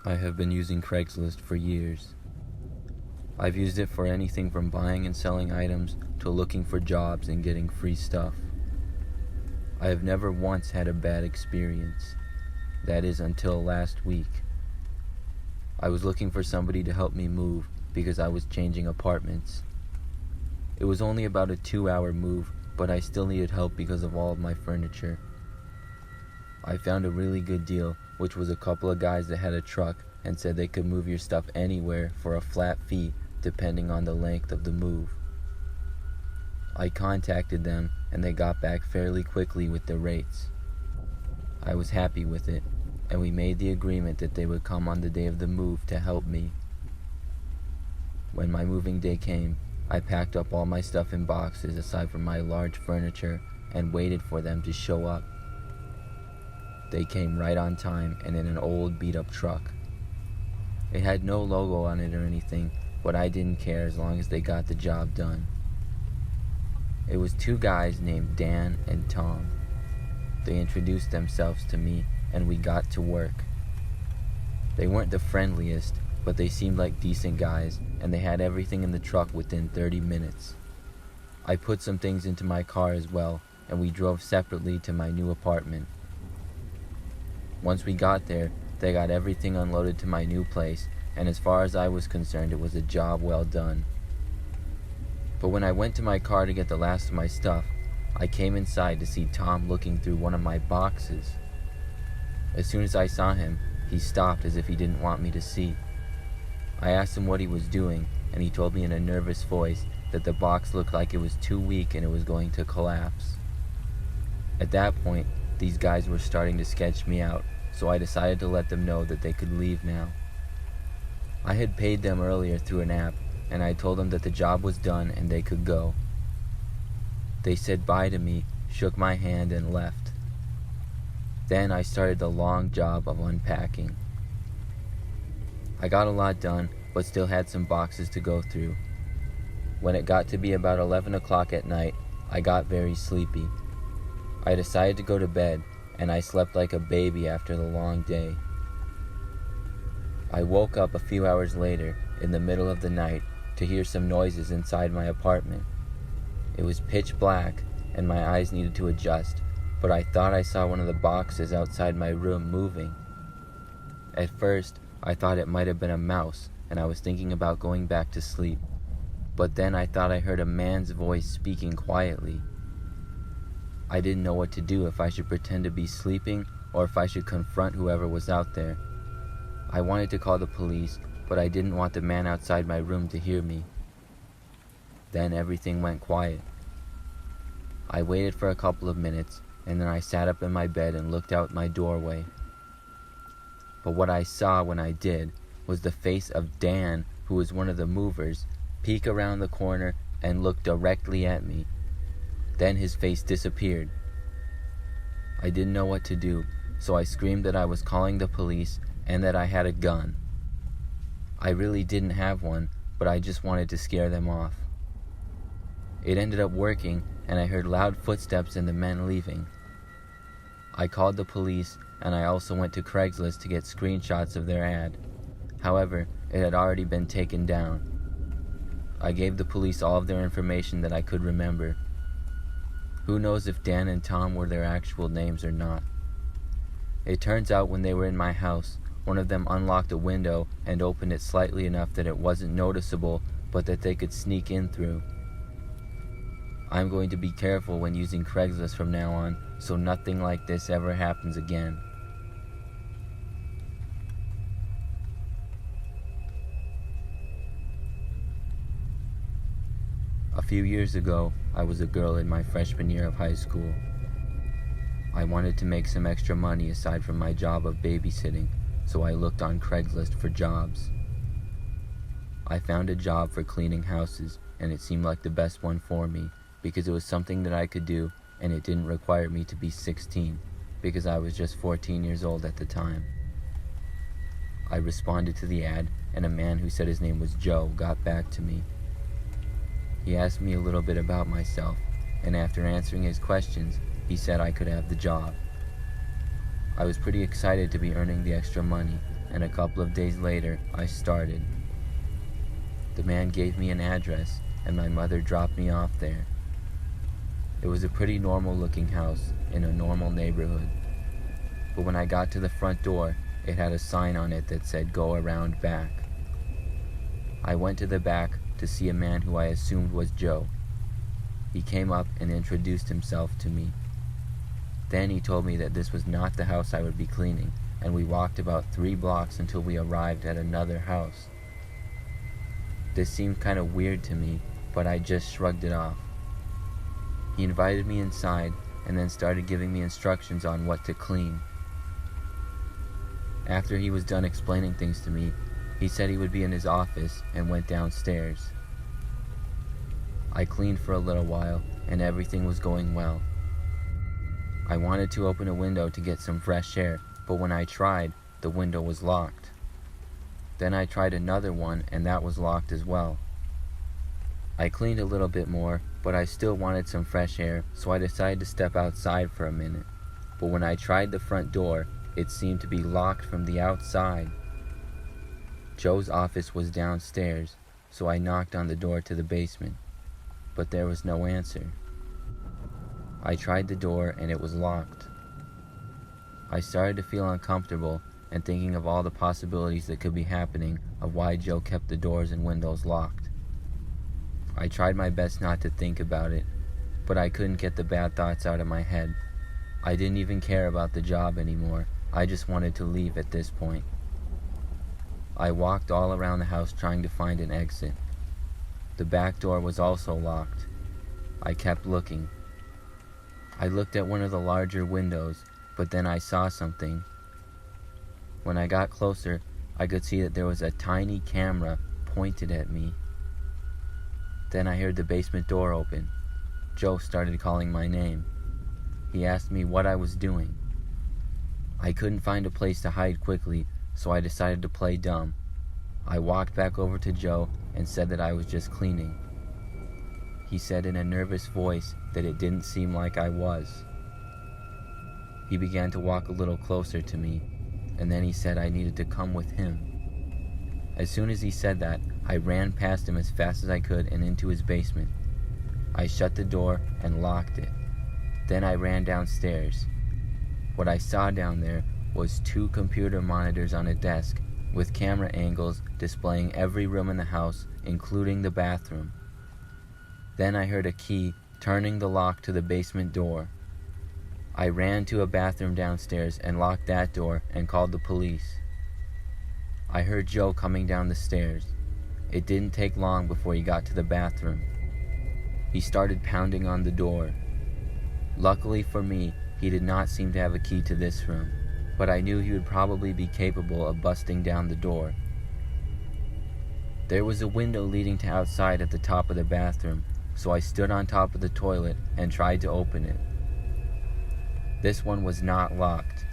I have been using Craigslist for years. I've used it for anything from buying and selling items to looking for jobs and getting free stuff. I have never once had a bad experience. That is until last week. I was looking for somebody to help me move because I was changing apartments. It was only about a 2-hour move, but I still needed help because of all of my furniture. I found a really good deal, which was a couple of guys that had a truck and said they could move your stuff anywhere for a flat fee depending on the length of the move. I contacted them and they got back fairly quickly with the rates. I was happy with it, and we made the agreement that they would come on the day of the move to help me. When my moving day came, I packed up all my stuff in boxes aside from my large furniture and waited for them to show up. They came right on time and in an old beat-up truck. It had no logo on it or anything, but I didn't care as long as they got the job done. It was two guys named Dan and Tom. They introduced themselves to me and we got to work. They weren't the friendliest, but they seemed like decent guys and they had everything in the truck within 30 minutes. I put some things into my car as well and we drove separately to my new apartment. Once we got there, they got everything unloaded to my new place, and as far as I was concerned, it was a job well done. But when I went to my car to get the last of my stuff, I came inside to see Tom looking through one of my boxes. As soon as I saw him, he stopped as if he didn't want me to see. I asked him what he was doing, and he told me in a nervous voice that the box looked like it was too weak and it was going to collapse. At that point, these guys were starting to sketch me out, so I decided to let them know that they could leave now. I had paid them earlier through an app, and I told them that the job was done and they could go. They said bye to me, shook my hand, and left. Then I started the long job of unpacking. I got a lot done, but still had some boxes to go through. When it got to be about 11 o'clock at night, I got very sleepy. I decided to go to bed, and I slept like a baby after the long day. I woke up a few hours later, in the middle of the night, to hear some noises inside my apartment. It was pitch black, and my eyes needed to adjust, but I thought I saw one of the boxes outside my room moving. At first, I thought it might have been a mouse, and I was thinking about going back to sleep. But then I thought I heard a man's voice speaking quietly. I didn't know what to do, if I should pretend to be sleeping or if I should confront whoever was out there. I wanted to call the police, but I didn't want the man outside my room to hear me. Then everything went quiet. I waited for a couple of minutes, and then I sat up in my bed and looked out my doorway. But what I saw when I did was the face of Dan, who was one of the movers, peek around the corner and look directly at me. Then his face disappeared. I didn't know what to do, so I screamed that I was calling the police and that I had a gun. I really didn't have one, but I just wanted to scare them off. It ended up working, and I heard loud footsteps and the men leaving. I called the police, and I also went to Craigslist to get screenshots of their ad. However, it had already been taken down. I gave the police all of their information that I could remember. Who knows if Dan and Tom were their actual names or not. It turns out when they were in my house, one of them unlocked a window and opened it slightly enough that it wasn't noticeable, but that they could sneak in through. I'm going to be careful when using Craigslist from now on, so nothing like this ever happens again. A few years ago, I was a girl in my freshman year of high school. I wanted to make some extra money aside from my job of babysitting, so I looked on Craigslist for jobs. I found a job for cleaning houses, and it seemed like the best one for me because it was something that I could do and it didn't require me to be 16 because I was just 14 years old at the time. I responded to the ad, and a man who said his name was Joe got back to me. He asked me a little bit about myself, and after answering his questions, he said I could have the job. I was pretty excited to be earning the extra money, and a couple of days later, I started. The man gave me an address, and my mother dropped me off there. It was a pretty normal-looking house in a normal neighborhood, but when I got to the front door, it had a sign on it that said, "Go around back." I went to the back to see a man who I assumed was Joe. He came up and introduced himself to me. Then he told me that this was not the house I would be cleaning, and we walked about 3 blocks until we arrived at another house. This seemed kind of weird to me, but I just shrugged it off. He invited me inside and then started giving me instructions on what to clean. After he was done explaining things to me, he said he would be in his office and went downstairs. I cleaned for a little while and everything was going well. I wanted to open a window to get some fresh air, but when I tried, the window was locked. Then I tried another one and that was locked as well. I cleaned a little bit more, but I still wanted some fresh air, so I decided to step outside for a minute. But when I tried the front door, it seemed to be locked from the outside. Joe's office was downstairs, so I knocked on the door to the basement, but there was no answer. I tried the door and it was locked. I started to feel uncomfortable and thinking of all the possibilities that could be happening of why Joe kept the doors and windows locked. I tried my best not to think about it, but I couldn't get the bad thoughts out of my head. I didn't even care about the job anymore. I just wanted to leave at this point. I walked all around the house trying to find an exit. The back door was also locked. I kept looking. I looked at one of the larger windows, but then I saw something. When I got closer, I could see that there was a tiny camera pointed at me. Then I heard the basement door open. Joe started calling my name. He asked me what I was doing. I couldn't find a place to hide quickly, so I decided to play dumb. I walked back over to Joe and said that I was just cleaning. He said in a nervous voice that it didn't seem like I was. He began to walk a little closer to me, and then he said I needed to come with him. As soon as he said that, I ran past him as fast as I could and into his basement. I shut the door and locked it. Then I ran downstairs. What I saw down there was 2 computer monitors on a desk with camera angles displaying every room in the house, including the bathroom. Then I heard a key turning the lock to the basement door. I ran to a bathroom downstairs and locked that door and called the police. I heard Joe coming down the stairs. It didn't take long before he got to the bathroom. He started pounding on the door. Luckily for me, he did not seem to have a key to this room, but I knew he would probably be capable of busting down the door. There was a window leading to outside at the top of the bathroom, so I stood on top of the toilet and tried to open it. This one was not locked.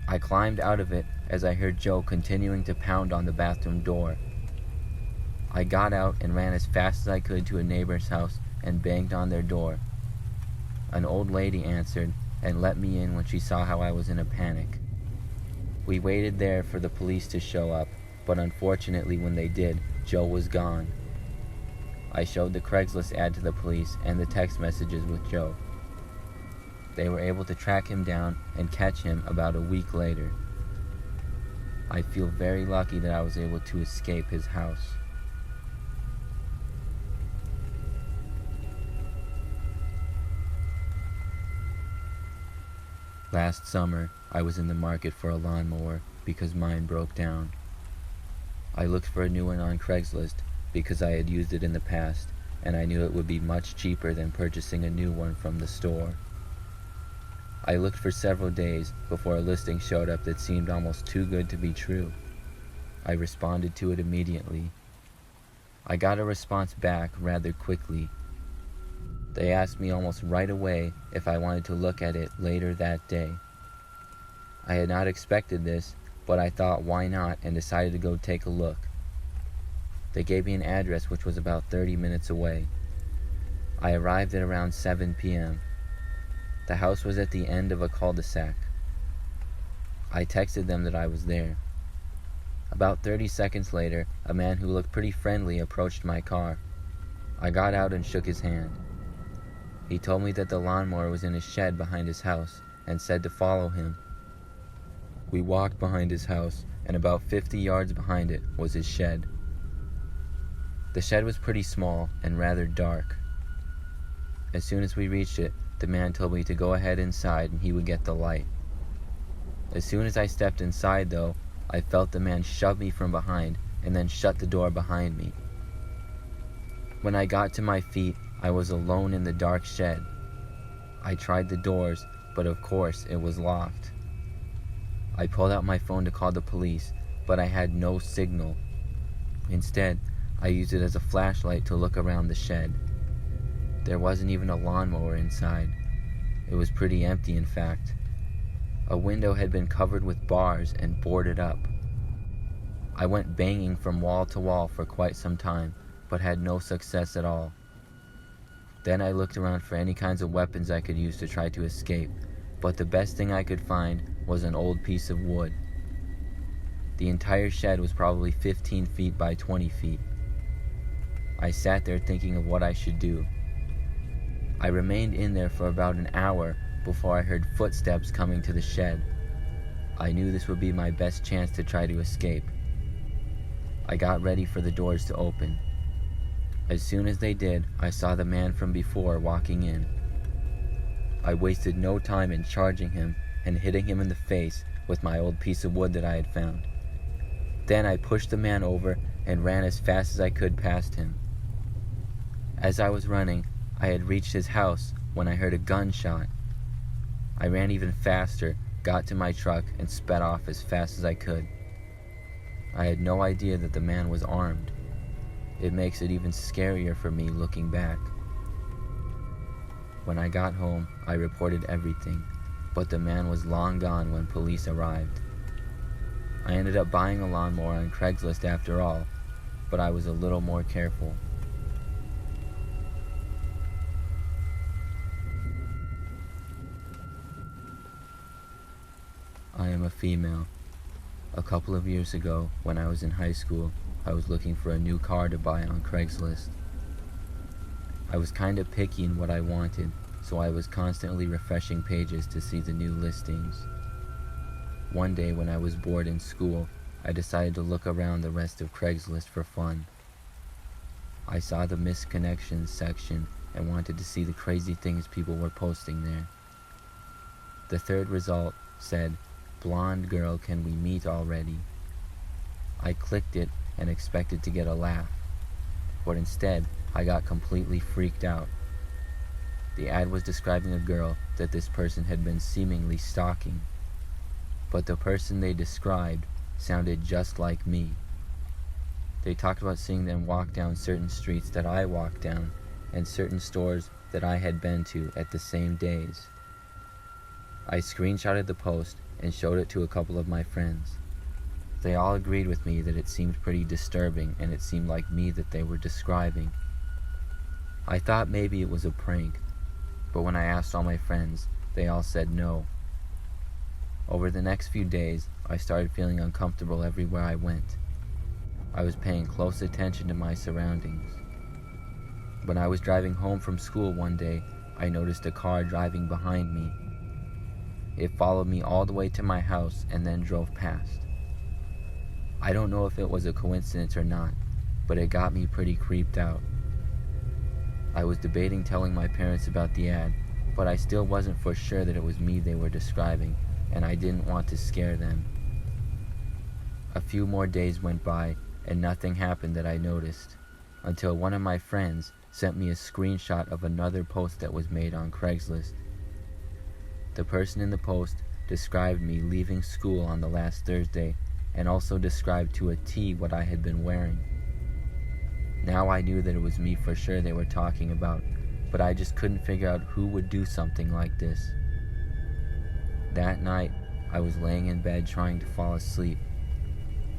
I climbed out of it as I heard Joe continuing to pound on the bathroom door. I got out and ran as fast as I could to a neighbor's house and banged on their door. An old lady answered and let me in when she saw how I was in a panic. We waited there for the police to show up, but unfortunately when they did, Joe was gone. I showed the Craigslist ad to the police and the text messages with Joe. They were able to track him down and catch him about a week later. I feel very lucky that I was able to escape his house. Last summer, I was in the market for a lawnmower because mine broke down. I looked for a new one on Craigslist because I had used it in the past, and I knew it would be much cheaper than purchasing a new one from the store. I looked for several days before a listing showed up that seemed almost too good to be true. I responded to it immediately. I got a response back rather quickly. They asked me almost right away if I wanted to look at it later that day. I had not expected this, but I thought why not and decided to go take a look. They gave me an address which was about 30 minutes away. I arrived at around 7 p.m. The house was at the end of a cul-de-sac. I texted them that I was there. About 30 seconds later, a man who looked pretty friendly approached my car. I got out and shook his hand. He told me that the lawnmower was in his shed behind his house and said to follow him. We walked behind his house, and about 50 yards behind it was his shed. The shed was pretty small and rather dark. As soon as we reached it, the man told me to go ahead inside and he would get the light. As soon as I stepped inside, though, I felt the man shove me from behind and then shut the door behind me. When I got to my feet, I was alone in the dark shed. I tried the doors, but of course it was locked. I pulled out my phone to call the police, but I had no signal. Instead, I used it as a flashlight to look around the shed. There wasn't even a lawnmower inside. It was pretty empty, in fact. A window had been covered with bars and boarded up. I went banging from wall to wall for quite some time, but had no success at all. Then I looked around for any kinds of weapons I could use to try to escape, but the best thing I could find was an old piece of wood. The entire shed was probably 15 feet by 20 feet. I sat there thinking of what I should do. I remained in there for about an hour before I heard footsteps coming to the shed. I knew this would be my best chance to try to escape. I got ready for the doors to open. As soon as they did, I saw the man from before walking in. I wasted no time in charging him and hitting him in the face with my old piece of wood that I had found. Then I pushed the man over and ran as fast as I could past him. As I was running, I had reached his house when I heard a gunshot. I ran even faster, got to my truck, and sped off as fast as I could. I had no idea that the man was armed. It makes it even scarier for me looking back. When I got home, I reported everything, but the man was long gone when police arrived. I ended up buying a lawnmower on Craigslist after all, but I was a little more careful. I am a female. A couple of years ago, when I was in high school, I was looking for a new car to buy on Craigslist. I was kind of picky in what I wanted, so I was constantly refreshing pages to see the new listings. One day when I was bored in school, I decided to look around the rest of Craigslist for fun. I saw the missed connections section and wanted to see the crazy things people were posting there. The third result said, "Blonde girl, can we meet already?" I clicked it and expected to get a laugh, but instead I got completely freaked out. The ad was describing a girl that this person had been seemingly stalking, but the person they described sounded just like me. They talked about seeing them walk down certain streets that I walked down and certain stores that I had been to at the same days. I screenshotted the post and showed it to a couple of my friends. They all agreed with me that it seemed pretty disturbing and it seemed like me that they were describing. I thought maybe it was a prank, but when I asked all my friends, they all said no. Over the next few days, I started feeling uncomfortable everywhere I went. I was paying close attention to my surroundings. When I was driving home from school one day, I noticed a car driving behind me. It followed me all the way to my house and then drove past. I don't know if it was a coincidence or not, but it got me pretty creeped out. I was debating telling my parents about the ad, but I still wasn't for sure that it was me they were describing, and I didn't want to scare them. A few more days went by, and nothing happened that I noticed, until one of my friends sent me a screenshot of another post that was made on Craigslist. The person in the post described me leaving school on the last Thursday and also described to a T what I had been wearing. Now I knew that it was me for sure they were talking about, but I just couldn't figure out who would do something like this. That night, I was laying in bed trying to fall asleep.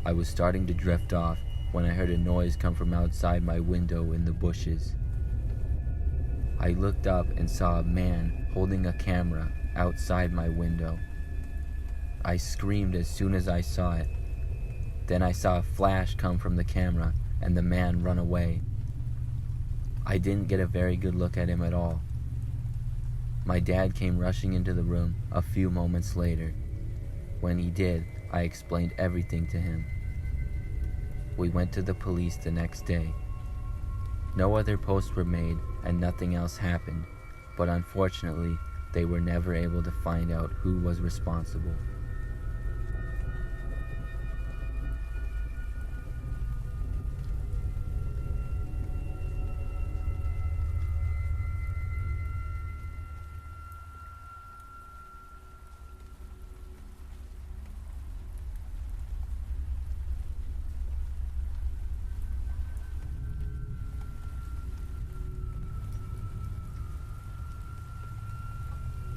I was starting to drift off when I heard a noise come from outside my window in the bushes. I looked up and saw a man holding a camera outside my window. I screamed as soon as I saw it. Then I saw a flash come from the camera and the man run away. I didn't get a very good look at him at all. My dad came rushing into the room a few moments later. When he did, I explained everything to him. We went to the police the next day. No other posts were made and nothing else happened, but unfortunately, they were never able to find out who was responsible.